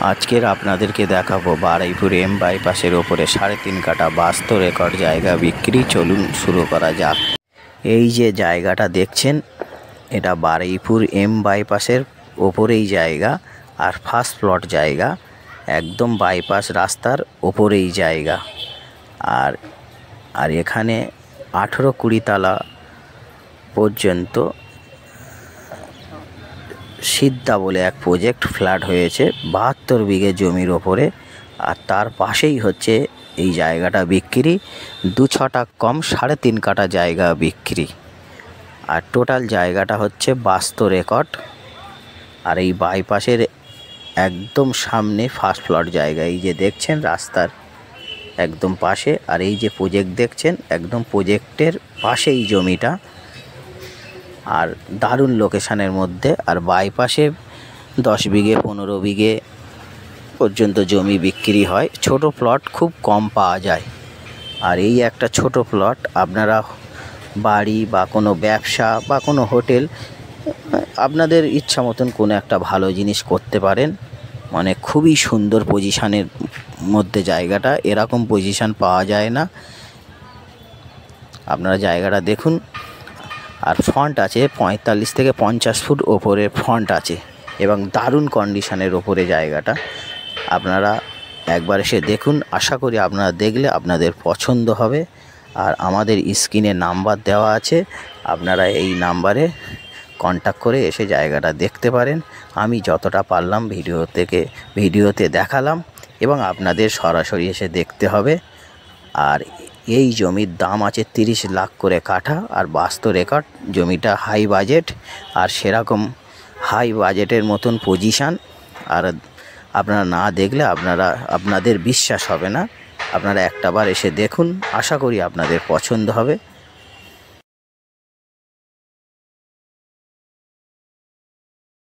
আজকের আপনাদেরকে দেখাবো বারুইপুর এম বাইপাসের ওপরে 3.5 কাঠা বাস্তু রেকর্ড জায়গা বিক্রি। চলুন শুরু করা যাক। এই যে জায়গাটা দেখছেন, এটা বারুইপুর এম বাইপাসের ওপরেই জায়গা, আর ফার্স্ট প্লট জায়গা, একদম বাইপাস রাস্তার ওপরেই জায়গা। আর আর এখানে 18-20 তলা পর্যন্ত সিদ্ধা বলে এক প্রজেক্ট ফ্ল্যাট হয়েছে 72 বিঘে জমির ওপরে। আর তার পাশেই হচ্ছে এই জায়গাটা বিক্রি, 2-6টা কম 3.5 কাঠা জায়গা বিক্রি। আর টোটাল জায়গাটা হচ্ছে বাস্তু রেকর্ড। আর এই বাইপাসের একদম সামনে ফার্স্ট প্লট জায়গা, এই যে দেখছেন রাস্তার একদম পাশে। আর এই যে প্রজেক্ট দেখছেন, একদম প্রজেক্টের পাশেই জমিটা, আর দারুণ লোকেশানের মধ্যে। আর বাইপাসে 10 বিঘে 15 বিঘে পর্যন্ত জমি বিক্রি হয়। ছোট প্লট খুব কম পাওয়া যায়। আর এই একটা ছোট প্লট আপনারা বাড়ি বা কোনো ব্যবসা বা কোনো হোটেল, আপনাদের ইচ্ছা মতন কোনো একটা ভালো জিনিস করতে পারেন। মানে খুবই সুন্দর পজিশানের মধ্যে জায়গাটা, এরকম পজিশান পাওয়া যায় না। আপনারা জায়গাটা দেখুন। আর ফ্রন্ট আছে 45 থেকে 50 ফুট ওপরে ফ্রন্ট আছে, এবং দারুণ কন্ডিশনের ওপরে জায়গাটা। আপনারা একবার এসে দেখুন, আশা করি আপনারা দেখলে আপনাদের পছন্দ হবে। আর আমাদের স্ক্রিনে নাম্বার দেওয়া আছে, আপনারা এই নাম্বারে কন্ট্যাক্ট করে এসে জায়গাটা দেখতে পারেন। আমি যতটা পারলাম ভিডিওতে দেখালাম, এবং আপনাদের সরাসরি এসে দেখতে হবে। আর এই জমির দাম আছে 30 লাখ করে কাঠা। আর বাস্তু রেকর্ড জমিটা হাই বাজেট, আর সেরকম হাই বাজেটের মতন পজিশান। আর আপনারা না দেখলে আপনাদের বিশ্বাস হবে না। আপনারা একটাবার এসে দেখুন, আশা করি আপনাদের পছন্দ হবে।